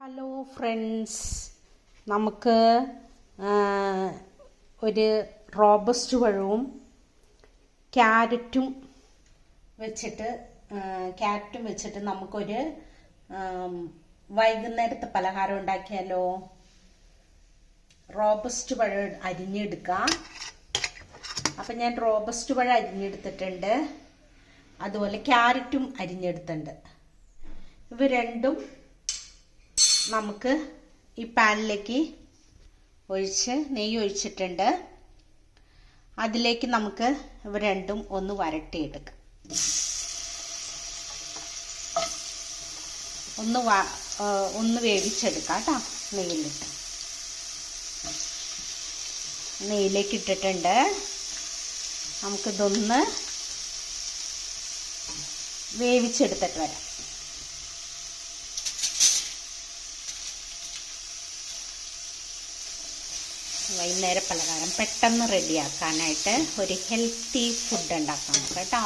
Hello friends, നമുക്ക് ഒരു robust പഴവും ക്യാരറ്റും വെച്ചിട്ട് നമുക്കൊരു വൈകുന്നേരത്തെ പലഹാരം ഉണ്ടാക്കിയാലോ. റോബസ്റ്റ് പഴം അരിഞ്ഞെടുക്കാം. അപ്പം ഞാൻ റോബസ്റ്റ് പഴം അരിഞ്ഞെടുത്തിട്ടുണ്ട്, അതുപോലെ ക്യാരറ്റും അരിഞ്ഞെടുത്തിട്ടുണ്ട്. ഇവ രണ്ടും നമുക്ക് ഈ പാനിലേക്ക് നെയ്യ് ഒഴിച്ചിട്ടുണ്ട്. അതിലേക്ക് നമുക്ക് ഇവ രണ്ടും ഒന്ന് വരട്ടിയെടുക്കാം. ഒന്ന് വേവിച്ചെടുക്കാം കേട്ടോ. നെയ്യിലേക്ക് ഇട്ടിട്ടുണ്ട്. നമുക്കിതൊന്ന് വേവിച്ചെടുത്തിട്ട് വരാം. വൈകുന്നേര പലഹാരം പെട്ടെന്ന് റെഡിയാക്കാനായിട്ട് ഒരു ഹെൽത്തി ഫുഡ് ഉണ്ടാക്കാം കേട്ടോ.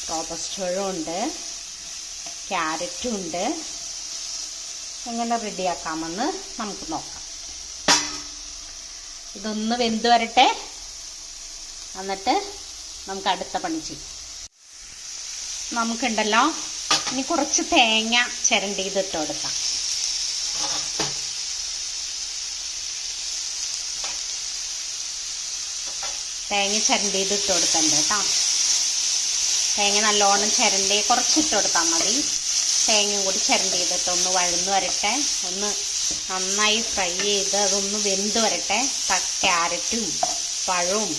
റോബസ്റ്റ് പഴമുണ്ട്, ക്യാരറ്റും ഉണ്ട്. എങ്ങനെ റെഡിയാക്കാമെന്ന് നമുക്ക് നോക്കാം. ഇതൊന്ന് വെന്ത് വരട്ടെ, എന്നിട്ട് നമുക്ക് അടുത്ത പണി ചെയ്യും. നമുക്കുണ്ടല്ലോ, ഇനി കുറച്ച് തേങ്ങ ചിരണ്ടിയിട്ട് കൊടുക്കാം. തേങ്ങ ചിരണ്ടിയിട്ട് കൊടുക്കണ്ട കേട്ടോ. തേങ്ങ നല്ലോണം ചിരണ്ടി കുറച്ചിട്ട് കൊടുത്താൽ മതി. തേങ്ങയും കൂടി ചിരണ്ടിയിട്ട് ഒന്ന് വഴന്ന് വരട്ടെ, ഒന്ന് നന്നായി ഫ്രൈ ചെയ്ത് അതൊന്ന് വെന്ത് വരട്ടെ. ക്യാരറ്റും പഴവും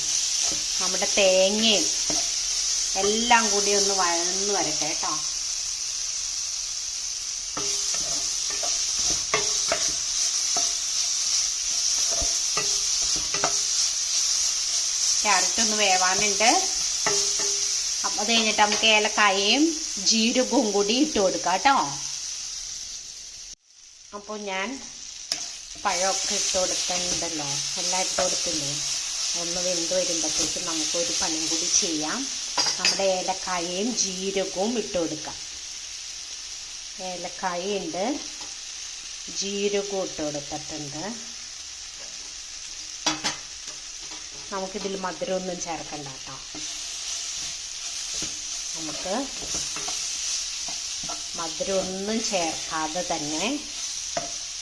നമ്മുടെ തേങ്ങയും എല്ലാം കൂടി ഒന്ന് വഴന്ന് വരട്ടെ കേട്ടോ. ക്യാരറ്റ് ഒന്ന് വേവാനുണ്ട്. അപ്പം അത് കഴിഞ്ഞിട്ട് നമുക്ക് ഏലക്കായയും ജീരകവും കൂടി ഇട്ട് കൊടുക്കാം കേട്ടോ. അപ്പോൾ ഞാൻ പഴമൊക്കെ ഇട്ട് കൊടുക്കുന്നുണ്ടല്ലോ, എല്ലാം ഇട്ട് കൊടുത്തില്ലേ. ഒന്ന് വെന്ത് വരുമ്പോഴത്തേക്കും നമുക്കൊരു പണിയും കൂടി ചെയ്യാം. നമ്മുടെ ഏലക്കായയും ജീരകവും ഇട്ട് കൊടുക്കാം. ഏലക്കായുണ്ട്, ജീരകവും ഇട്ട് കൊടുത്തിട്ടുണ്ട്. നമുക്കിതിൽ മധുരമൊന്നും ചേർക്കണ്ട കേട്ടോ. നമുക്ക് മധുരമൊന്നും ചേർക്കാതെ തന്നെ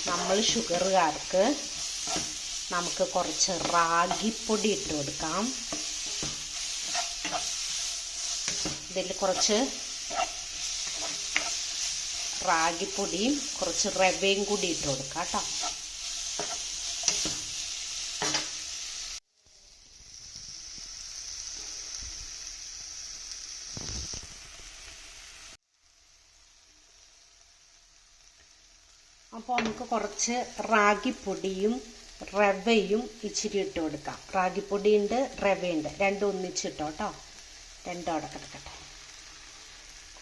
നമ്മൾ ഷുഗറുകാർക്ക് നമുക്ക് കുറച്ച് റാഗിപ്പൊടി ഇട്ട് കൊടുക്കാം. ഇതിൽ കുറച്ച് റാഗിപ്പൊടിയും കുറച്ച് റവയും കൂടി ഇട്ട് കൊടുക്കാം കേട്ടോ. അപ്പോൾ നമുക്ക് കുറച്ച് റാഗിപ്പൊടിയും റവയും ഇച്ചിരി ഇട്ട് കൊടുക്കാം. റാഗിപ്പൊടിയുണ്ട്, റവയുണ്ട്, രണ്ടും ഒന്നിച്ചിട്ടോ കേട്ടോ. രണ്ടും അവിടെ കിടക്കട്ടെ.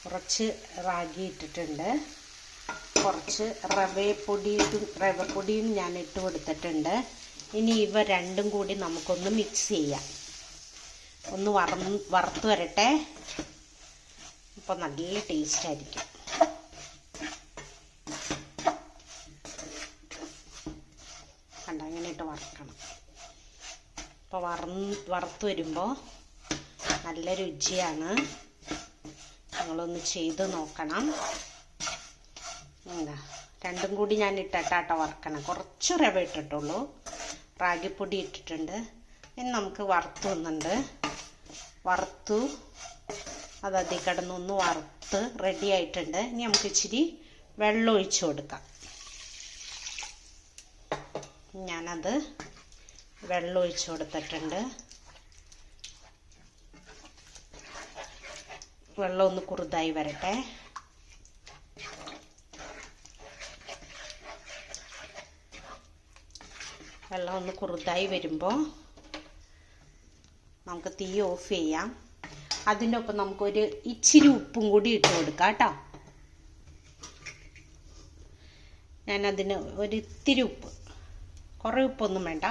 കുറച്ച് റാഗി ഇട്ടിട്ടുണ്ട്, കുറച്ച് റവപ്പൊടിയും ഞാൻ ഇട്ട് കൊടുത്തിട്ടുണ്ട്. ഇനി ഇവ രണ്ടും കൂടി നമുക്കൊന്ന് മിക്സ് ചെയ്യാം. ഒന്ന് വറുത്ത് വരട്ടെ. അപ്പോൾ നല്ല ടേസ്റ്റ് ആയിരിക്കും. ഇങ്ങനെ ഇട്ട് വറുക്കണം. അപ്പോൾ വറുത്ത് വരുമ്പോൾ നല്ല രുചിയാണ്. നിങ്ങളൊന്ന് ചെയ്ത് നോക്കണം. രണ്ടും കൂടി ഞാൻ ഇട്ടിട്ടാട്ടോ വറുക്കണം. കുറച്ച് റവ ഇട്ടിട്ടുള്ളൂ, റാഗിപ്പൊടി ഇട്ടിട്ടുണ്ട്. ഇനി നമുക്ക് വറുത്തു അതതി കിടന്നൊന്ന് വറുത്ത് റെഡി ആയിട്ടുണ്ട്. ഇനി നമുക്ക് ഇച്ചിരി വെള്ളം ഒഴിച്ചു കൊടുക്കാം. ഞാനത് വെള്ളം ഒഴിച്ചു കൊടുത്തിട്ടുണ്ട്. വെള്ളം ഒന്ന് കുറുതായി വരട്ടെ. വെള്ളം ഒന്ന് കുറുതായി വരുമ്പോൾ നമുക്ക് തീ ഓഫ് ചെയ്യാം. അതിൻ്റെ ഒപ്പം നമുക്കൊരു ഇച്ചിരി ഉപ്പും കൂടി ഇട്ട് കൊടുക്കാം കേട്ടോ. ഞാനതിന് ഒരു ഇത്തിരി ഉപ്പ്, കുറേ ഉപ്പൊന്നും വേണ്ട,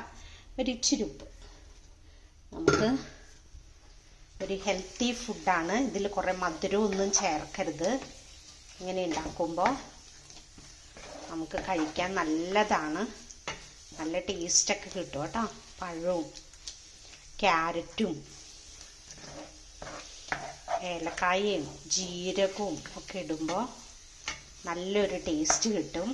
ഒരു ഇച്ചിരി ഉപ്പ് നമുക്ക് ഒരു ഹെൽത്തി ഫുഡാണ്. ഇതിൽ കുറേ മധുരമൊന്നും ചേർക്കരുത്. ഇങ്ങനെ ഉണ്ടാക്കുമ്പോൾ നമുക്ക് കഴിക്കാൻ നല്ലതാണ്. നല്ല ടേസ്റ്റൊക്കെ കിട്ടും കേട്ടോ. പഴവും ക്യാരറ്റും ഏലക്കായയും ജീരകവും ഒക്കെ ഇടുമ്പോൾ നല്ലൊരു ടേസ്റ്റ് കിട്ടും.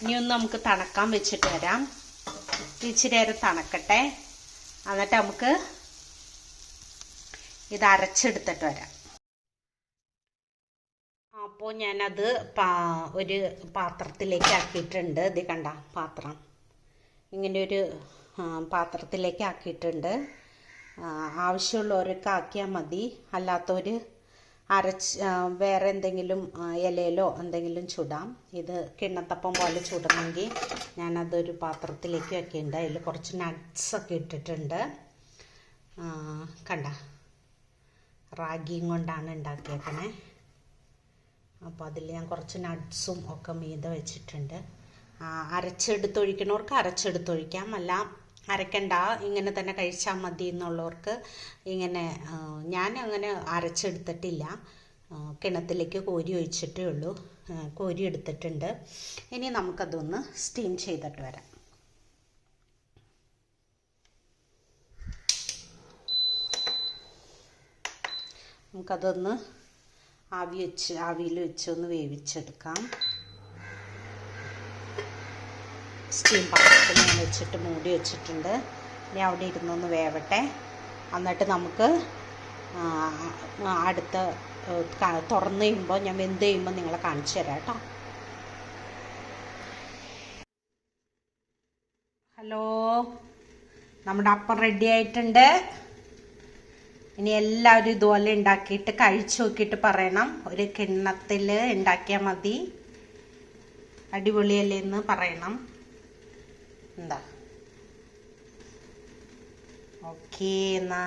ഇനിയൊന്ന് നമുക്ക് തണുക്കാൻ വെച്ചിട്ട് വരാം. ഇച്ചിരി നേരം തണുക്കട്ടെ. എന്നിട്ട് നമുക്ക് ഇത് അരച്ചെടുത്തിട്ട് വരാം. അപ്പോൾ ഞാനത് ഒരു പാത്രത്തിലേക്ക് ആക്കിയിട്ടുണ്ട്. ഇത് കണ്ട പാത്രം ഇങ്ങനെ ഒരു പാത്രത്തിലേക്ക് ആക്കിയിട്ടുണ്ട്. ആവശ്യമുള്ളവരൊക്കെ ആക്കിയാൽ മതി. അല്ലാത്തവർ വേറെ എന്തെങ്കിലും ഇലയിലോ എന്തെങ്കിലും ചുടാം. ഇത് കിണ്ണത്തപ്പം പോലെ ചുടണമെങ്കിൽ ഞാനതൊരു പാത്രത്തിലേക്ക് വെക്കുന്നുണ്ട്. അതിൽ കുറച്ച് നട്ട്സൊക്കെ ഇട്ടിട്ടുണ്ട്. കണ്ട റാഗിയും കൊണ്ടാണ് ഉണ്ടാക്കിയേക്കണേ. അപ്പോൾ അതിൽ ഞാൻ കുറച്ച് നട്ട്സും ഒക്കെ മീതെ വെച്ചിട്ടുണ്ട്. അരച്ചെടുത്തൊഴിക്കണവർക്ക് അരച്ചെടുത്തൊഴിക്കാം. അല്ല അരക്കണ്ട, ഇങ്ങനെ തന്നെ കഴിച്ചാൽ മതി എന്നുള്ളവർക്ക് ഇങ്ങനെ. ഞാൻ അങ്ങനെ അരച്ചെടുത്തിട്ടില്ല. കിണത്തിലേക്ക് കോരി ഒഴിച്ചിട്ടേ ഉള്ളൂ. കോരി എടുത്തിട്ടുണ്ട്. ഇനി നമുക്കതൊന്ന് സ്റ്റീം ചെയ്തിട്ട് വരാം. നമുക്കതൊന്ന് ആവിയിൽ വെച്ചൊന്ന് വേവിച്ചെടുക്കാം. സ്റ്റീം പാത്രത്തിൽ ഞാൻ വെച്ചിട്ട് മൂടി വെച്ചിട്ടുണ്ട്. ഇനി അവിടെ ഇരുന്നൊന്ന് വേവട്ടെ. എന്നിട്ട് നമുക്ക് അടുത്ത തുറന്ന് കഴിയുമ്പോൾ ഞാൻ വെന്ത് കഴിയുമ്പോൾ നിങ്ങളെ കാണിച്ചു തരാം കേട്ടോ. ഹലോ, നമ്മുടെ അപ്പം റെഡി ആയിട്ടുണ്ട്. ഇനി എല്ലാവരും ഇതുപോലെ ഉണ്ടാക്കിയിട്ട് കഴിച്ചു നോക്കിയിട്ട് പറയണം. ഒരു കിണ്ണത്തിൽ ഉണ്ടാക്കിയാൽ മതി. അടിപൊളിയല്ലേ എന്ന് പറയണം. എന്താ ഓക്കേ എന്നാ.